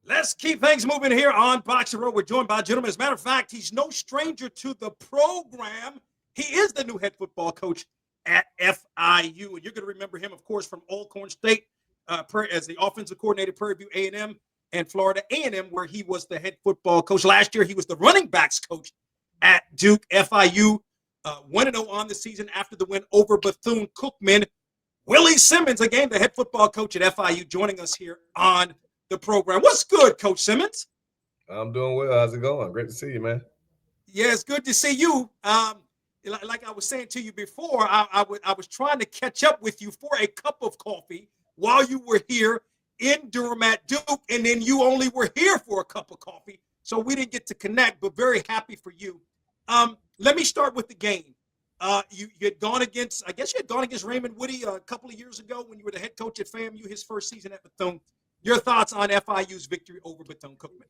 Let's keep things moving here on BOXTOROW. We're joined by a gentleman. As a matter of fact, he's no stranger to the program. He is the new head football coach at FIU. And you're going to remember him, of course, from Alcorn State as the offensive coordinator, Prairie View A&M, and Florida A&M, where he was the head football coach. Last year, he was the running backs coach at Duke. FIU 1-0 on the season after the win over Bethune-Cookman. Willie Simmons, again, the head football coach at FIU, joining us here on the program. What's good, Coach Simmons? I'm doing well. How's it going? Great to see you, man. Yeah, it's good to see you. Like I was saying to you before, I was trying to catch up with you for a cup of coffee while you were here in Durham at Duke, and then you only were here for a cup of coffee, so we didn't get to connect, but very happy for you. Let me start with the game. You had gone against, I guess you had gone against Raymond Woody a couple of years ago when you were the head coach at FAMU, his first season at Bethune. Your thoughts on FIU's victory over Bethune-Cookman?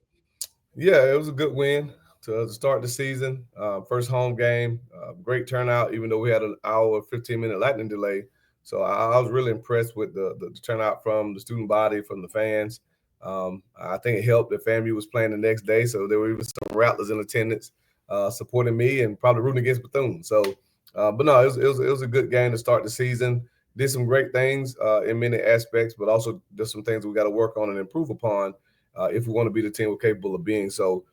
Yeah, it was a good win to start the season. First home game, great turnout, even though we had an hour, 15-minute lightning delay. So I was really impressed with the turnout from the student body, from the fans. I think it helped that FAMU was playing the next day, so there were even some Rattlers in attendance supporting me and probably rooting against Bethune. So, but no, it was a good game to start the season. Did some great things in many aspects, but also there's some things we got to work on and improve upon if we want to be the team we're capable of being. So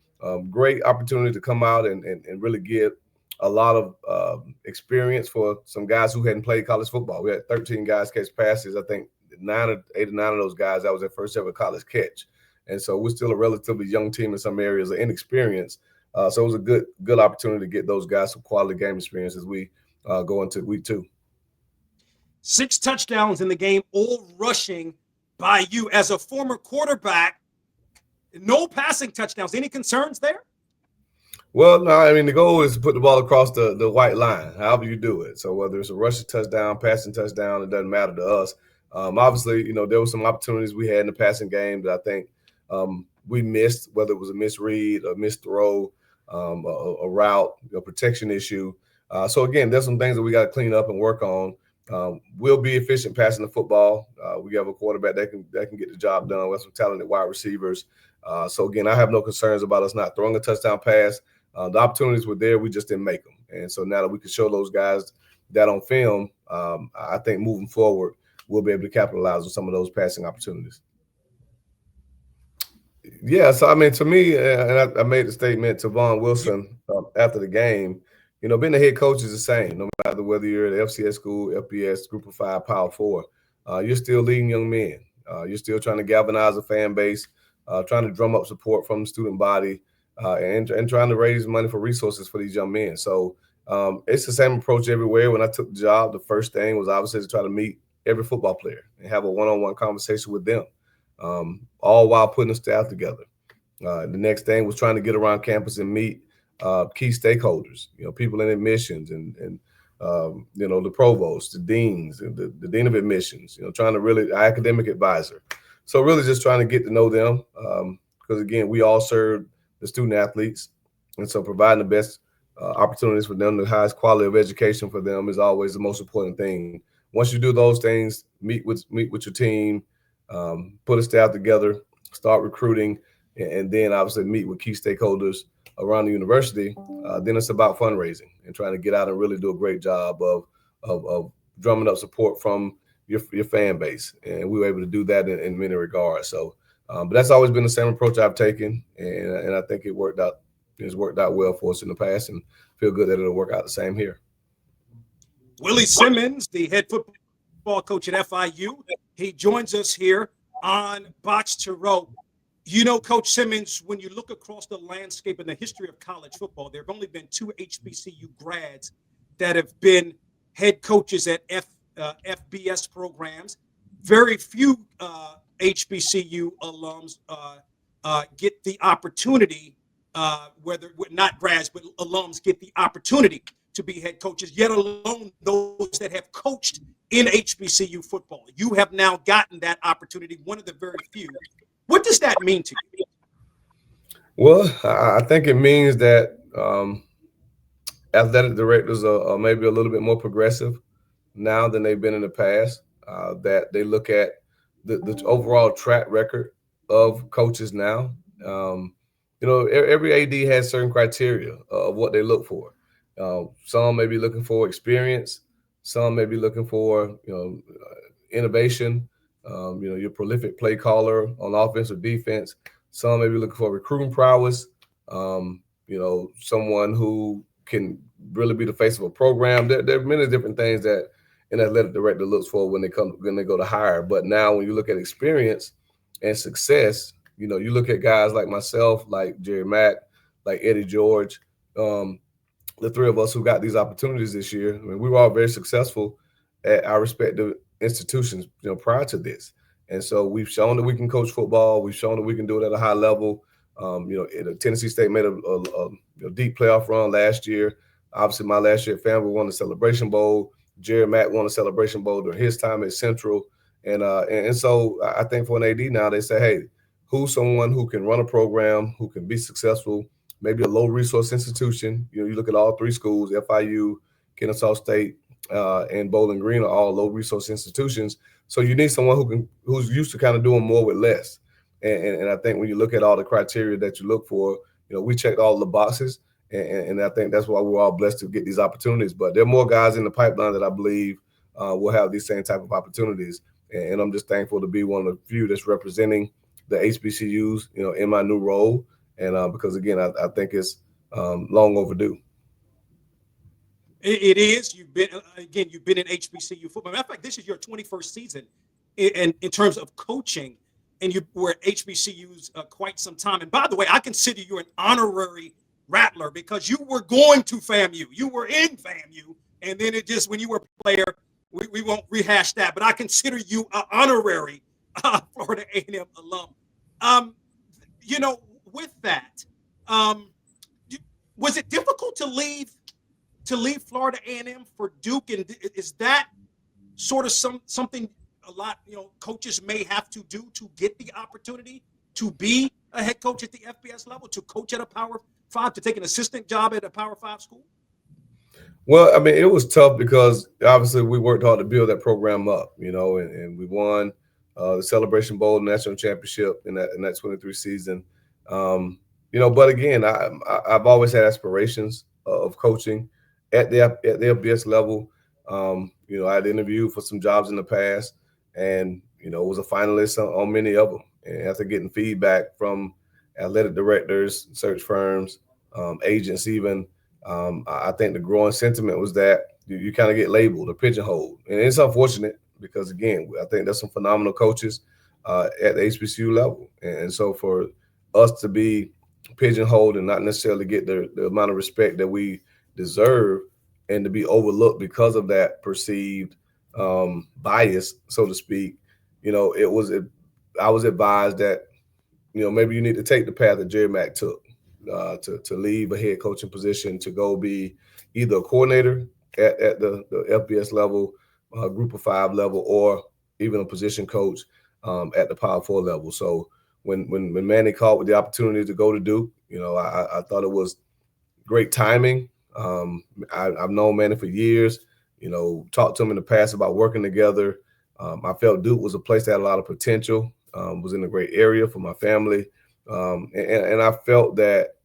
great opportunity to come out and really get a lot of experience for some guys who hadn't played college football. We had 13 guys catch passes. I think 8 or 9 of those guys, that was their first ever college catch. And so we're still a relatively young team in some areas of inexperience. So it was a good opportunity to get those guys some quality game experience as we go into week 2. 6 touchdowns in the game, all rushing by you. As a former quarterback, no passing touchdowns. Any concerns there? Well, no, I mean, the goal is to put the ball across the white line, however you do it. So whether it's a rushing touchdown, passing touchdown, it doesn't matter to us. Obviously, there were some opportunities we had in the passing game that I think we missed, whether it was a misread, a missed throw, a route, a protection issue. So, again, there's some things that we got to clean up and work on. We'll be efficient passing the football. We have a quarterback that can get the job done. We have some talented wide receivers. So again, I have no concerns about us not throwing a touchdown pass. The opportunities were there, we just didn't make them. And so now that we can show those guys that on film, I think moving forward, we'll be able to capitalize on some of those passing opportunities. Yeah, so I mean, to me, and I made the statement to Vaughn Wilson after the game. Being the head coach is the same, no matter whether you're at FCS school, FBS, Group of 5, Power 4. You're still leading young men. You're still trying to galvanize a fan base, trying to drum up support from the student body, and trying to raise money for resources for these young men. So it's the same approach everywhere. When I took the job, the first thing was obviously to try to meet every football player and have a one-on-one conversation with them, all while putting the staff together. The next thing was trying to get around campus and meet key stakeholders, people in admissions and the provost, the deans, the dean of admissions, trying to really academic advisor. So really just trying to get to know them because, again, we all serve the student athletes. And so providing the best opportunities for them, the highest quality of education for them is always the most important thing. Once you do those things, meet with your team, put a staff together, start recruiting, and then obviously meet with key stakeholders around the university, then it's about fundraising and trying to get out and really do a great job of drumming up support from your fan base. And we were able to do that in many regards. So, but that's always been the same approach I've taken, and I think it worked out. It's worked out well for us in the past, and feel good that it'll work out the same here. Willie Simmons, the head football coach at FIU, he joins us here on BOXTOROW. Coach Simmons, when you look across the landscape in the history of college football, there have only been 2 HBCU grads that have been head coaches at FBS programs. Very few HBCU alums get the opportunity, whether not grads, but alums get the opportunity to be head coaches, yet alone those that have coached in HBCU football. You have now gotten that opportunity, one of the very few. What does that mean to you? Well, I think it means that athletic directors are maybe a little bit more progressive now than they've been in the past, that they look at the overall track record of coaches now. Every AD has certain criteria of what they look for. Some may be looking for experience. Some may be looking for innovation. Your prolific play caller on offense or defense. Some may be looking for recruiting prowess. Someone who can really be the face of a program. There are many different things that an athletic director looks for when they go to hire. But now, when you look at experience and success, you look at guys like myself, like Jerry Mack, like Eddie George, the three of us who got these opportunities this year. I mean, we were all very successful at our respective institutions, prior to this. And so we've shown that we can coach football. We've shown that we can do it at a high level. Tennessee State made a deep playoff run last year. Obviously, my last year at FAMU won the Celebration Bowl. Jerry Mack won the Celebration Bowl during his time at Central. And so I think for an AD now, they say, hey, who's someone who can run a program, who can be successful, maybe a low-resource institution. You look at all three schools, FIU, Kennesaw State, and Bowling Green are all low-resource institutions. So you need someone who's used to kind of doing more with less. And I think when you look at all the criteria that you look for, we checked all the boxes. And I think that's why we're all blessed to get these opportunities. But there are more guys in the pipeline that I believe will have these same type of opportunities. And I'm just thankful to be one of the few that's representing the HBCUs, in my new role. And because, again, I think it's long overdue. It is. You've been in HBCU football. Matter of fact, this is your 21st season in terms of coaching, and you were at HBCUs quite some time. And by the way, I consider you an honorary Rattler because you were going to FAMU. You were in FAMU, and then it just, when you were a player, we won't rehash that. But I consider you an honorary Florida A&M alum. With that, was it difficult to leave Florida A&M for Duke? And is that sort of something a lot coaches may have to do to get the opportunity to be a head coach at the FBS level, to coach at a Power 5, to take an assistant job at a Power 5 school? Well, I mean, it was tough because obviously we worked hard to build that program up, and we won the Celebration Bowl national championship in that 23 season. But again, I've always had aspirations of coaching at the FBS level. I had interviewed for some jobs in the past, and was a finalist on many of them. And after getting feedback from athletic directors, search firms, agents, even, I think the growing sentiment was that you kind of get labeled or pigeonholed, and it's unfortunate because, again, I think there's some phenomenal coaches at the HBCU level, and so for us to be pigeonholed and not necessarily get the amount of respect that we deserve, and to be overlooked because of that perceived bias, so to speak, I was advised that maybe you need to take the path that Jerry Mack took, to leave a head coaching position to go be either a coordinator at the FBS level, Group of 5 level, or even a position coach at the Power 4 level. So when Manny called with the opportunity to go to Duke, I thought it was great timing. I've known Manny for years, talked to him in the past about working together. I felt Duke was a place that had a lot of potential, was in a great area for my family. And I felt that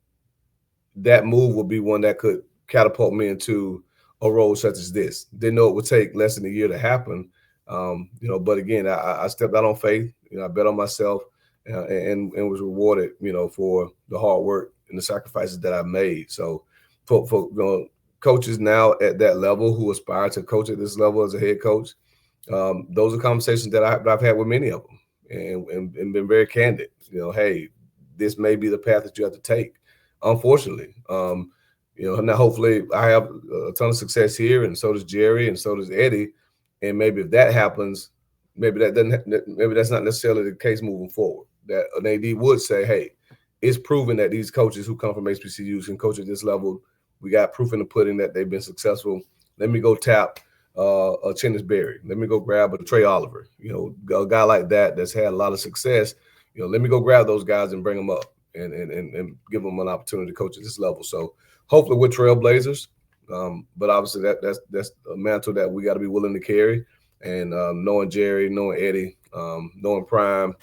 move would be one that could catapult me into a role such as this. Didn't know it would take less than a year to happen. But again, I stepped out on faith, I bet on myself, and was rewarded, for the hard work and the sacrifices that I made. So for coaches now at that level who aspire to coach at this level as a head coach, those are conversations that I've had with many of them, and been very candid. Hey, this may be the path that you have to take. Unfortunately, now hopefully I have a ton of success here, and so does Jerry, and so does Eddie. And maybe if that happens, maybe that's not necessarily the case moving forward. That an AD would say, hey, it's proven that these coaches who come from HBCUs can coach at this level. We got proof in the pudding that they've been successful. Let me go tap a Chennis Berry. Let me go grab a Trey Oliver. A guy like that that's had a lot of success. Let me go grab those guys and bring them up and give them an opportunity to coach at this level. So hopefully we're trailblazers. But obviously that's a mantle that we got to be willing to carry. And knowing Jerry, knowing Eddie, knowing Prime,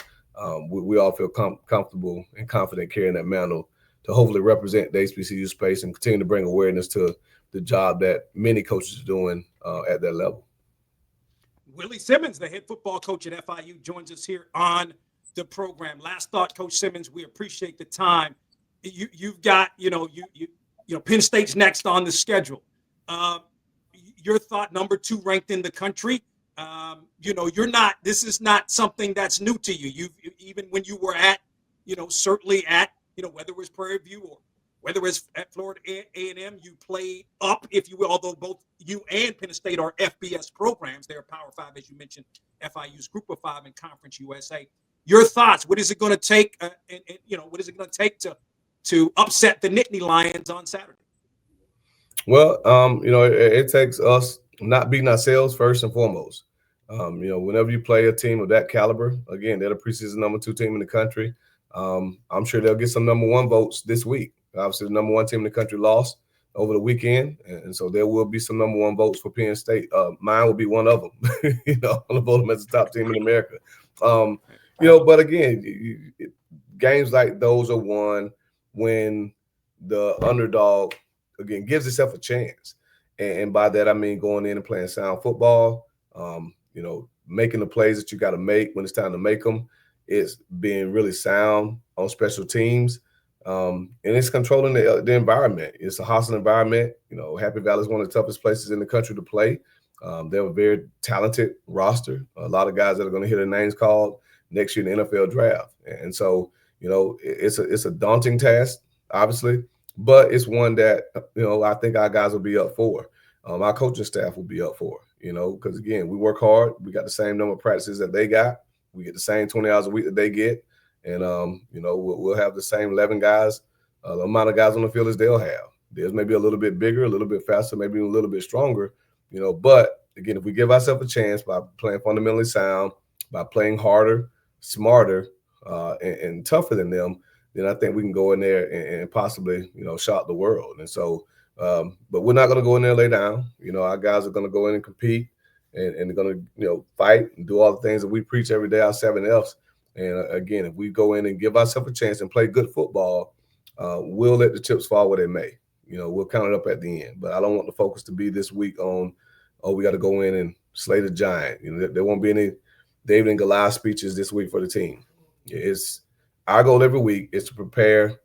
we all feel comfortable and confident carrying that mantle to hopefully represent the HBCU space and continue to bring awareness to the job that many coaches are doing at that level. Willie Simmons, the head football coach at FIU, joins us here on the program. Last thought, Coach Simmons, we appreciate the time. You've got, Penn State's next on the schedule. Your thought, number 2 ranked in the country. This is not something that's new to you. Even when you were at, certainly at, whether it was Prairie View or whether it was at Florida A&M, you played up, if you will, although both you and Penn State are FBS programs. They're Power 5, as you mentioned, FIU's Group of 5 in Conference USA. Your thoughts, what is it going to take, what is it going to take to upset the Nittany Lions on Saturday? Well, it takes us not beating ourselves first and foremost. Whenever you play a team of that caliber, again, they're the preseason number 2 team in the country. I'm sure they'll get some number 1 votes this week. Obviously, the number 1 team in the country lost over the weekend, and so there will be some number 1 votes for Penn State. Mine will be one of them. I'll vote them as the top team in America. But again, games like those are won when the underdog again gives itself a chance, and by that I mean going in and playing sound football. Making the plays that you got to make when it's time to make them. It's being really sound on special teams. And it's controlling the environment. It's a hostile environment. Happy Valley is one of the toughest places in the country to play. They have a very talented roster. A lot of guys that are going to hear their names called next year in the NFL draft. And so, it's a daunting task, obviously, but it's one that, I think our guys will be up for. Our coaching staff will be up for, because, again, we work hard. We got the same number of practices that they got. We get the same 20 hours a week that they get. And, we'll have the same 11 guys, the amount of guys on the field as they'll have. Theirs may be a little bit bigger, a little bit faster, maybe a little bit stronger, But, again, if we give ourselves a chance by playing fundamentally sound, by playing harder, smarter, and tougher than them, then I think we can go in there and possibly, shock the world. And so, but we're not going to go in there and lay down. Our guys are going to go in and compete and they're going to, fight and do all the things that we preach every day, our 7 Fs. And again, if we go in and give ourselves a chance and play good football, we'll let the chips fall where they may. We'll count it up at the end. But I don't want the focus to be this week on, we got to go in and slay the giant. There won't be any David and Goliath speeches this week for the team. It's our goal every week is to prepare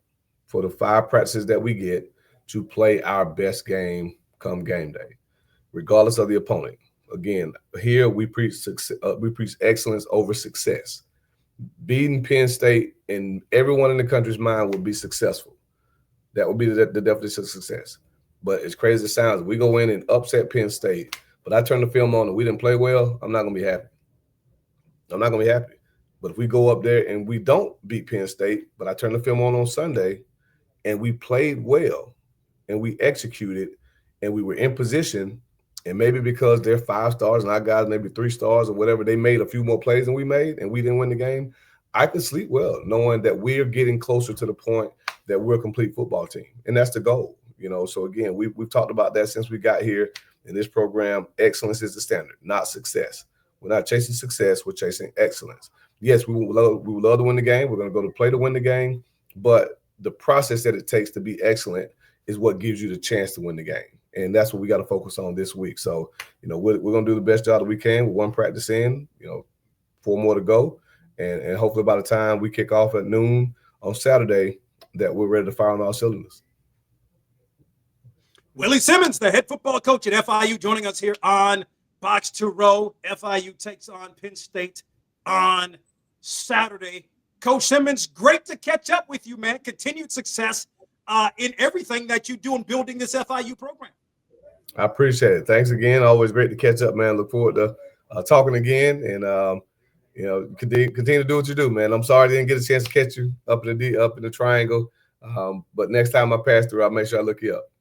for the 5 practices that we get to play our best game come game day, regardless of the opponent. Again, here we preach excellence over success. Beating Penn State in everyone in the country's mind would be successful. That would be the definition of success. But as crazy as it sounds, if we go in and upset Penn State, but I turn the film on and we didn't play well, I'm not going to be happy. I'm not going to be happy. But if we go up there and we don't beat Penn State, but I turn the film on Sunday and we played well and we executed and we were in position, and maybe because they're 5 stars and our guys maybe 3 stars or whatever, they made a few more plays than we made and we didn't win the game, I can sleep well knowing that we're getting closer to the point that we're a complete football team. And that's the goal. So again, we've talked about that since we got here in this program. Excellence is the standard, not success. We're not chasing success, we're chasing excellence. Yes, we would love to win the game. We're going to go to play to win the game, but the process that it takes to be excellent is what gives you the chance to win the game. And that's what we got to focus on this week. So, we're going to do the best job that we can with 1 practice in, 4 more to go. And hopefully by the time we kick off at noon on Saturday, that we're ready to fire on all cylinders. Willie Simmons, the head football coach at FIU, joining us here on Box to Row. FIU takes on Penn State on Saturday. Coach Simmons, great to catch up with you, man. Continued success in everything that you do in building this FIU program. I appreciate it. Thanks again. Always great to catch up, man. Look forward to talking again and, continue to do what you do, man. I'm sorry I didn't get a chance to catch you up in the triangle. But next time I pass through, I'll make sure I look you up.